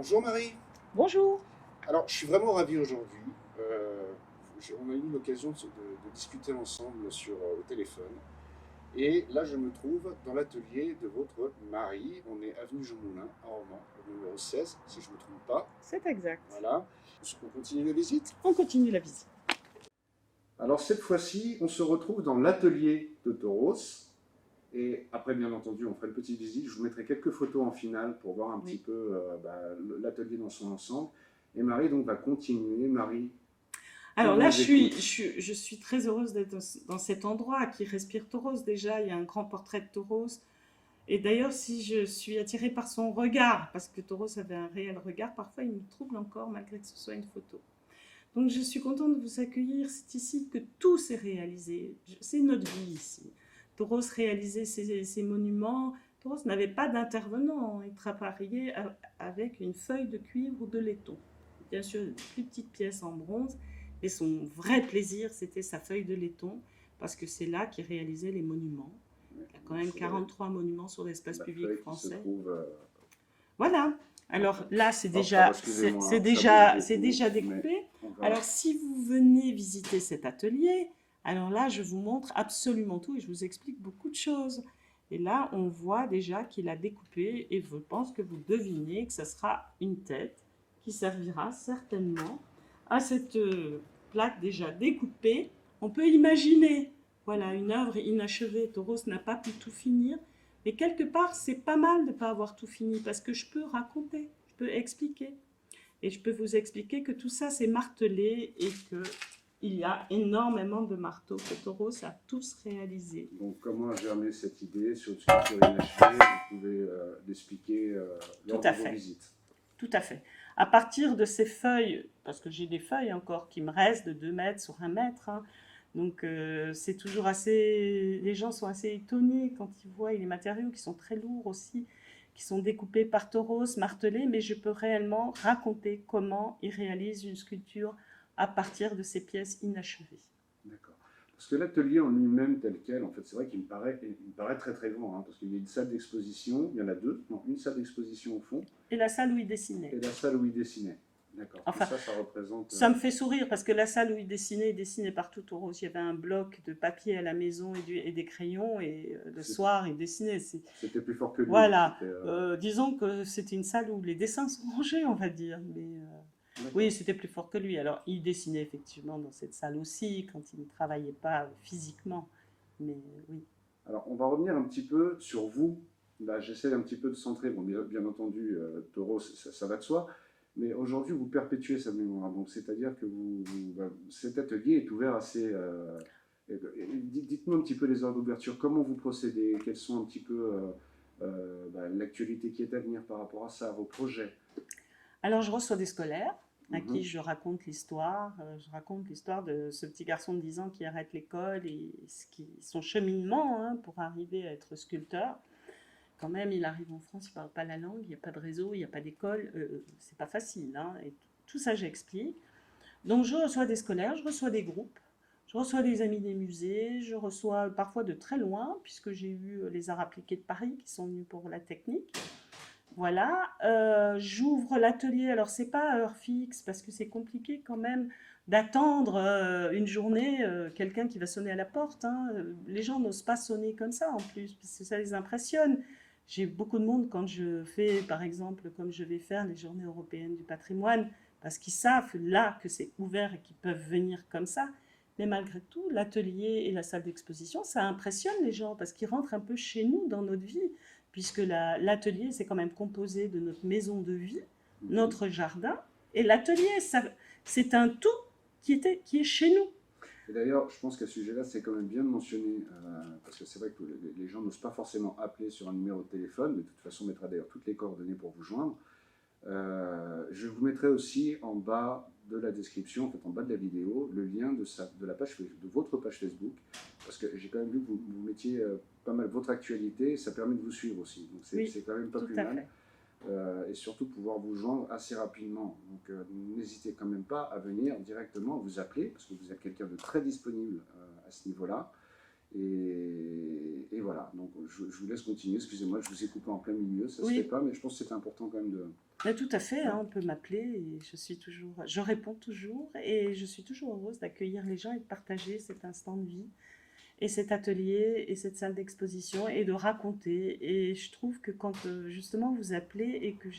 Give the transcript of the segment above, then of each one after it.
Bonjour Marie. Bonjour. Alors, je suis vraiment ravi aujourd'hui. On a eu l'occasion de discuter ensemble au téléphone. Et là, je me trouve dans l'atelier de votre mari. On est avenue Jean Moulin, à Romans, le numéro 16, si je ne me trompe pas. C'est exact. Voilà. On continue la visite. On continue la visite. Alors, cette fois-ci, on se retrouve dans l'atelier de Toros. Et après, bien entendu, on fera une petite visite. Je vous mettrai quelques photos en finale pour voir un petit Oui. peu l'atelier dans son ensemble. Et Marie, donc, va continuer. Marie, on Alors là, vous écoute. je suis très heureuse d'être dans cet endroit qui respire Tauros. Déjà, il y a un grand portrait de Tauros. Et d'ailleurs, si je suis attirée par son regard, parce que Tauros avait un réel regard, parfois il me trouble encore malgré que ce soit une photo. Donc je suis contente de vous accueillir. C'est ici que tout s'est réalisé. C'est notre vie ici. Tauros réalisait ses monuments. Tauros n'avait pas d'intervenant. Il travaillait avec une feuille de cuivre ou de laiton. Bien sûr, une plus petite pièce en bronze. Mais son vrai plaisir, c'était sa feuille de laiton, parce que c'est là qu'il réalisait les monuments. Il y a quand même 43 monuments sur l'espace La public feuille qui se français. trouve. Voilà. Alors là, Excusez-moi, hein, ça bouge c'est beaucoup, déjà mais découpé. on va. Alors si vous venez visiter cet atelier, alors là, je vous montre absolument tout et je vous explique beaucoup de choses. Et là, on voit déjà qu'il a découpé et je pense que vous devinez que ce sera une tête qui servira certainement à cette plaque déjà découpée. On peut imaginer, voilà, une œuvre inachevée. Tauros n'a pas pu tout finir, mais quelque part, c'est pas mal de ne pas avoir tout fini parce que je peux raconter, je peux expliquer. Et je peux vous expliquer que tout ça, c'est martelé et qu'il y a énormément de marteaux que Tauros a tous réalisés. Donc, comment a germé cette idée sur une sculpture inachevée? Vous pouvez l'expliquer Tout lors de à vos fait. visites. Tout à fait. À partir de ces feuilles, parce que j'ai des feuilles encore qui me restent de 2 mètres sur 1 mètre, hein, donc c'est toujours assez. Les gens sont assez étonnés quand ils voient les matériaux qui sont très lourds aussi, qui sont découpés par Tauros, martelés, mais je peux réellement raconter comment ils réalisent une sculpture à partir de ces pièces inachevées. D'accord. Parce que l'atelier en lui-même, tel quel, en fait, c'est vrai il me paraît très très grand, hein, parce qu'il y a une salle d'exposition, il y en a deux, non, une salle d'exposition au fond, Et la salle où il dessinait. et la salle où il dessinait. D'accord. Et Enfin, ça représente. ça me fait sourire parce que la salle où il dessinait partout au rose. Il y avait un bloc de papier à la maison et des crayons et le soir il dessinait. C'était plus fort que lui. Voilà, disons que c'était une salle où les dessins sont rangés, on va dire. Mais oui, c'était plus fort que lui. Alors il dessinait effectivement dans cette salle aussi quand il ne travaillait pas physiquement. Mais oui. Alors, on va revenir un petit peu sur vous. Là, j'essaie un petit peu de centrer. Bon, bien entendu, Tauros, ça va de soi. Mais aujourd'hui, vous perpétuez sa mémoire. Donc, c'est-à-dire que cet atelier est ouvert assez. Dites-nous un petit peu les heures d'ouverture. Comment vous procédez? Quelles sont un petit peu l'actualité qui est à venir par rapport à ça, vos projets? Alors je reçois des scolaires à qui Mhm. je raconte l'histoire. Je raconte l'histoire de ce petit garçon de 10 ans qui arrête l'école et son cheminement, hein, pour arriver à être sculpteur. Quand même, il arrive en France, il ne parle pas la langue, il n'y a pas de réseau, il n'y a pas d'école. C'est pas facile, hein, et tout ça, j'explique. Donc je reçois des scolaires, je reçois des groupes, je reçois des amis des musées, je reçois parfois de très loin, puisque j'ai eu les arts appliqués de Paris qui sont venus pour la technique. Voilà, j'ouvre l'atelier. Alors c'est pas à heure fixe parce que c'est compliqué quand même d'attendre une journée quelqu'un qui va sonner à la porte, hein. Les gens n'osent pas sonner comme ça en plus parce que ça les impressionne. J'ai beaucoup de monde quand je fais, par exemple, comme je vais faire les Journées européennes du patrimoine, parce qu'ils savent là que c'est ouvert et qu'ils peuvent venir comme ça. Mais malgré tout, l'atelier et la salle d'exposition, ça impressionne les gens parce qu'ils rentrent un peu chez nous dans notre vie puisque l'atelier, c'est quand même composé de notre maison de vie, notre jardin, et l'atelier, c'est un tout qui est chez nous. Et d'ailleurs, je pense qu'à ce sujet-là, c'est quand même bien de mentionner, parce que c'est vrai que les gens n'osent pas forcément appeler sur un numéro de téléphone, mais de toute façon, on mettra d'ailleurs toutes les coordonnées pour vous joindre. Je vous mettrai aussi en bas de la description, en fait en bas de la vidéo, le lien de votre page Facebook, parce que j'ai quand même vu que vous mettiez pas mal votre actualité, ça permet de vous suivre aussi, donc c'est Oui, quand même pas tout plus à mal. fait. Et surtout pouvoir vous joindre assez rapidement. Donc n'hésitez quand même pas à venir directement, vous appeler, parce que vous êtes quelqu'un de très disponible à ce niveau-là. Et voilà, donc je vous laisse continuer. Excusez-moi, je vous ai coupé en plein milieu, ça ne se Oui, fait pas, mais je pense que c'est important quand même de... mais tout à fait, Ouais. hein, on peut m'appeler et je réponds toujours et je suis toujours heureuse d'accueillir les gens et de partager cet instant de vie et cet atelier et cette salle d'exposition et de raconter. Et je trouve que quand justement vous appelez et que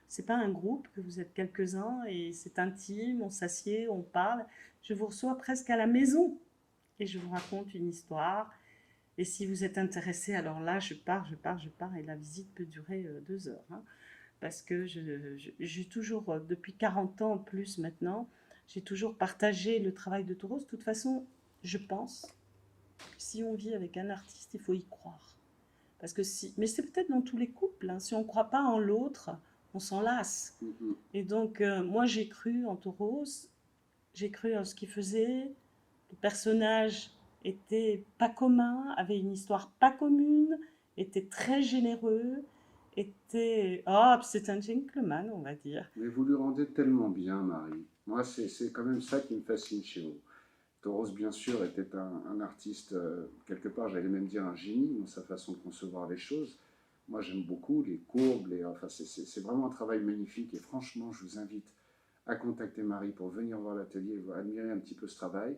c'est pas un groupe, que vous êtes quelques-uns et c'est intime, on s'assied, on parle, je vous reçois presque à la maison et je vous raconte une histoire. Et si vous êtes intéressé, alors là, je pars et la visite peut durer 2 heures, hein. Parce que j'ai toujours, depuis 40 ans en plus maintenant, j'ai toujours partagé le travail de Tauros. De toute façon, je pense si on vit avec un artiste, il faut y croire. Parce que mais c'est peut-être dans tous les couples, hein, si on ne croit pas en l'autre, on s'en lasse. Mhm. Et donc, moi, j'ai cru en Tauros, j'ai cru en ce qu'il faisait. Le personnage était pas commun, avait une histoire pas commune, était très généreux, c'est un gentleman, on va dire. Mais vous lui rendez tellement bien, Marie. Moi, c'est quand même ça qui me fascine chez vous. Tauros, bien sûr, était un artiste, quelque part, j'allais même dire un génie dans sa façon de concevoir les choses. Moi, j'aime beaucoup les courbes, enfin, c'est vraiment un travail magnifique. Et franchement, je vous invite à contacter Marie pour venir voir l'atelier, admirer un petit peu ce travail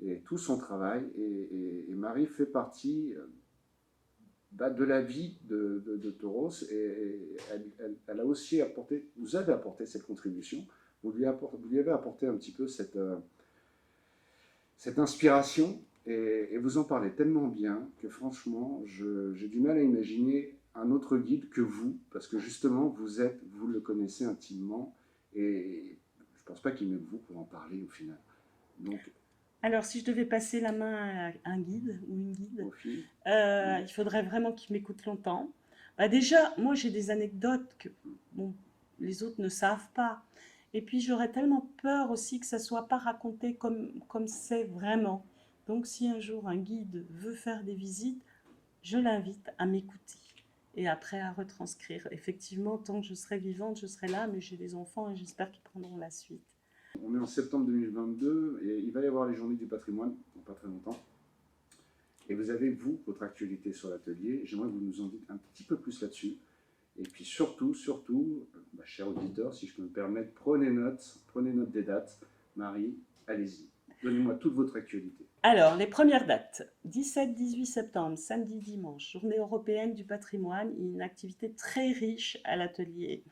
et tout son travail. Et Marie fait partie de la vie de Tauros et elle a aussi apporté, vous avez apporté cette contribution. Vous lui avez apporté un petit peu cette inspiration et vous en parlez tellement bien que franchement, j'ai du mal à imaginer un autre guide que vous, parce que justement, vous le connaissez intimement et je ne pense pas qu'il y ait mieux que vous pour en parler au final. Donc, Alors, si je devais passer la main à un guide ou une guide, au fil, il faudrait vraiment qu'il m'écoute longtemps. Bah déjà, moi, j'ai des anecdotes que bon, les autres ne savent pas. Et puis, j'aurais tellement peur aussi que ça soit pas raconté comme c'est vraiment. Donc, si un jour un guide veut faire des visites, je l'invite à m'écouter et après à retranscrire. Effectivement, tant que je serai vivante, je serai là, mais j'ai des enfants et j'espère qu'ils prendront la suite. on est en septembre 2022 et il va y avoir les journées du patrimoine dans pas très longtemps. Et vous avez, vous, votre actualité sur l'atelier. J'aimerais que vous nous en dites un petit peu plus là-dessus. Et puis surtout, cher auditeur, si je peux me permettre, prenez note des dates. Marie, allez-y. Donnez-moi toute votre actualité. Alors, les premières dates. 17-18 septembre, samedi, dimanche, journée européenne du patrimoine, une activité très riche à l'atelier.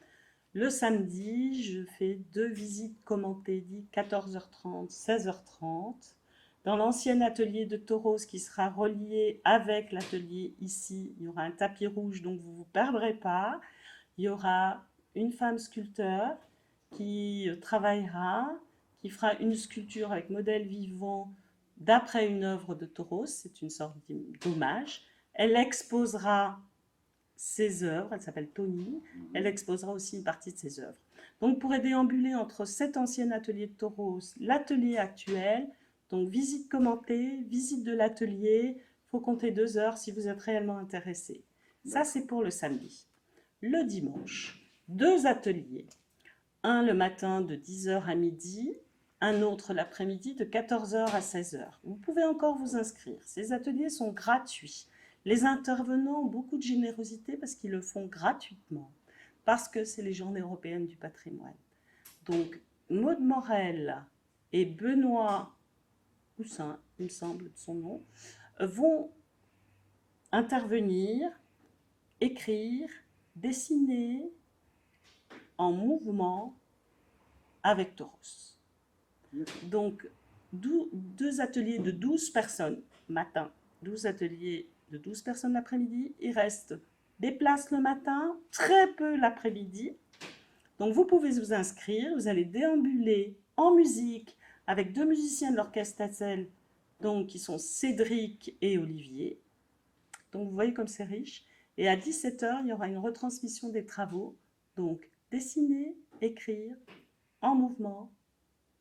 Le samedi, je fais 2 visites commentées, dit 14h30, 16h30. Dans l'ancien atelier de Tauros qui sera relié avec l'atelier ici, il y aura un tapis rouge, donc vous ne vous perdrez pas. Il y aura une femme sculpteur qui travaillera, qui fera une sculpture avec modèle vivant d'après une œuvre de Tauros, c'est une sorte d'hommage. Elle exposera ses œuvres, elle s'appelle Tony, elle exposera aussi une partie de ses œuvres. Donc vous pourrez déambuler entre cet ancien atelier de Tauros, l'atelier actuel, donc visite commentée, visite de l'atelier, il faut compter 2 heures si vous êtes réellement intéressé. Ça c'est pour le samedi. Le dimanche, 2 ateliers, un le matin de 10h à midi, un autre l'après-midi de 14h à 16h. Vous pouvez encore vous inscrire. Ces ateliers sont gratuits. Les intervenants ont beaucoup de générosité parce qu'ils le font gratuitement, parce que c'est les Journées européennes du patrimoine. Donc, Maude Morel et Benoît Houssin, il me semble de son nom, vont intervenir, écrire, dessiner en mouvement avec Tauros. Donc, 2 ateliers de 12 personnes matin, 12 ateliers de 12 personnes l'après-midi. Il reste des places le matin, très peu l'après-midi. Donc, vous pouvez vous inscrire. Vous allez déambuler en musique avec 2 musiciens de l'orchestre Tassel, donc qui sont Cédric et Olivier. Donc, vous voyez comme c'est riche. Et à 17h, il y aura une retransmission des travaux. Donc, dessiner, écrire, en mouvement,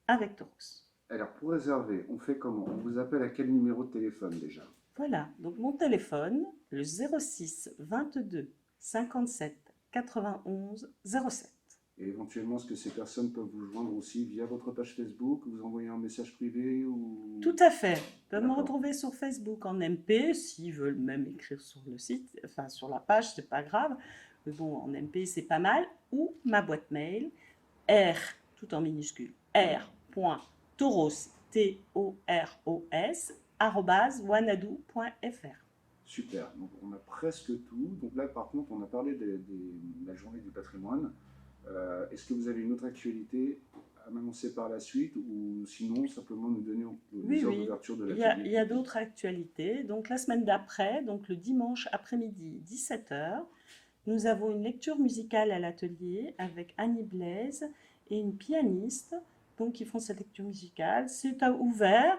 avec Tauros. Alors, pour réserver, on fait comment? On vous appelle à quel numéro de téléphone déjà? Voilà, donc mon téléphone, le 06 22 57 91 07. Et éventuellement, est-ce que ces personnes peuvent vous joindre aussi via votre page Facebook, vous envoyer un message privé ou... Tout à fait. Ils peuvent me D'accord. retrouver sur Facebook en MP, s'ils veulent même écrire sur le site, enfin sur la page, c'est pas grave. Mais bon, en MP, c'est pas mal. Ou ma boîte mail, r, tout en minuscule, r.toros, T-O-R-O-S, @wanadoo.fr. Super, donc on a presque tout. Donc là, par contre, on a parlé de la journée du patrimoine. Est-ce que vous avez une autre actualité à m'annoncer par la suite ou sinon simplement nous donner les heures d'ouverture de Il l'atelier? y a d'autres actualités. Donc la semaine d'après, donc le dimanche après-midi, 17h, nous avons une lecture musicale à l'atelier avec Annie Blaise et une pianiste donc, qui font cette lecture musicale. C'est ouvert,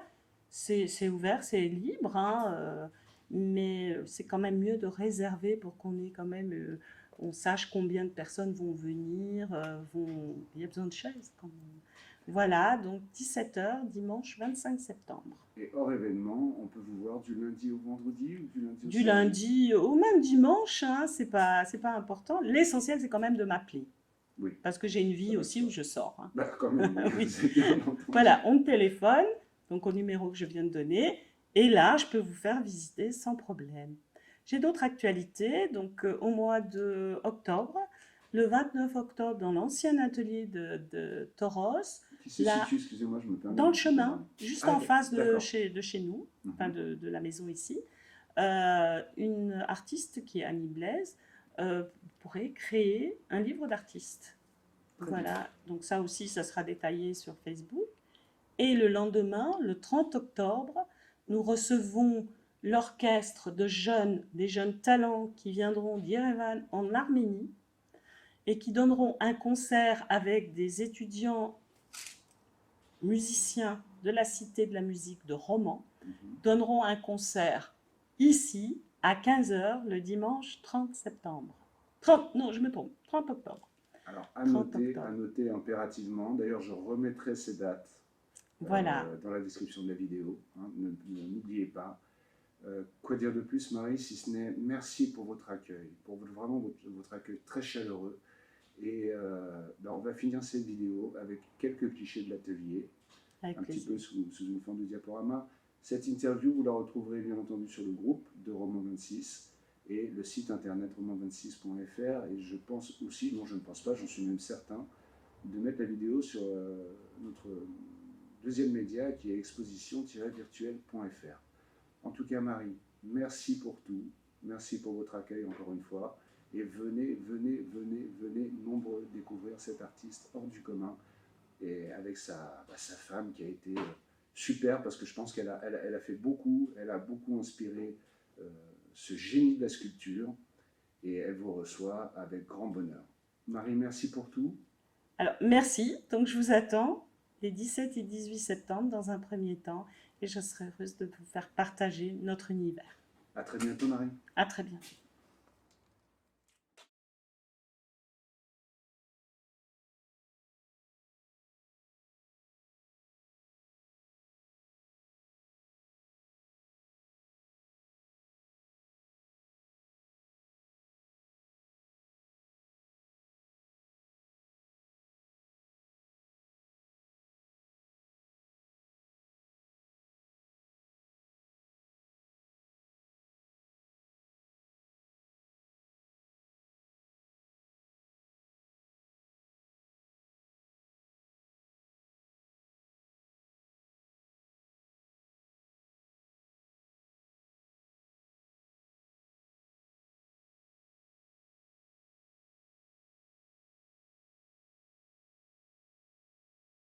c'est ouvert, c'est libre, hein, mais c'est quand même mieux de réserver pour qu'on ait quand même, on sache combien de personnes vont venir. Il y a besoin de chaises quand même. Voilà, donc 17h, dimanche 25 septembre. Et hors événement, on peut vous voir du lundi au vendredi ou du lundi au Du samedi? lundi au même dimanche, hein, c'est pas important. L'essentiel, c'est quand même de m'appeler. Oui. Parce que j'ai une vie aussi où je sors. Hein. Bah, quand même, Oui. c'est bien entendu. Voilà, on me téléphone, donc au numéro que je viens de donner, et là, je peux vous faire visiter sans problème. J'ai d'autres actualités, donc au mois d'octobre, le 29 octobre, dans l'ancien atelier de Toros, Qui se là, situe, excusez-moi, je me permets. dans le chemin, juste en face de d'accord. chez nous, enfin de la maison ici, une artiste qui est Annie Blaise pourrait créer un livre d'artiste. Très Voilà, bien. donc ça aussi, ça sera détaillé sur Facebook. Et le lendemain, le 30 octobre, nous recevons l'orchestre des jeunes talents qui viendront d'Yerevan en Arménie et qui donneront un concert avec des étudiants musiciens de la Cité de la musique de Romans, donneront un concert ici à 15h le dimanche 30 septembre. 30, non, je me trompe, 30 octobre. Alors, à noter impérativement. D'ailleurs, je remettrai ces dates voilà. Dans la description de la vidéo. Hein, n'oubliez pas. Quoi dire de plus, Marie, si ce n'est merci pour votre accueil, pour vraiment votre accueil très chaleureux. Et on va finir cette vidéo avec quelques clichés de l'atelier, un petit peu sous une forme de diaporama. Cette interview, vous la retrouverez bien entendu sur le groupe de Roman 26 et le site internet roman26.fr. Et je pense aussi, non je ne pense pas, j'en suis même certain, de mettre la vidéo sur notre deuxième média qui est exposition-virtuelle.fr. En tout cas, Marie, merci pour tout. Merci pour votre accueil encore une fois. Et venez nombreux découvrir cet artiste hors du commun. Et avec sa femme qui a été super, parce que je pense qu'elle a fait beaucoup, elle a beaucoup inspiré ce génie de la sculpture. Et elle vous reçoit avec grand bonheur. Marie, merci pour tout. Alors, merci. Donc, je vous attends les 17 et 18 septembre dans un premier temps. Et je serai heureuse de vous faire partager notre univers. À très bientôt, Marie. À très bientôt.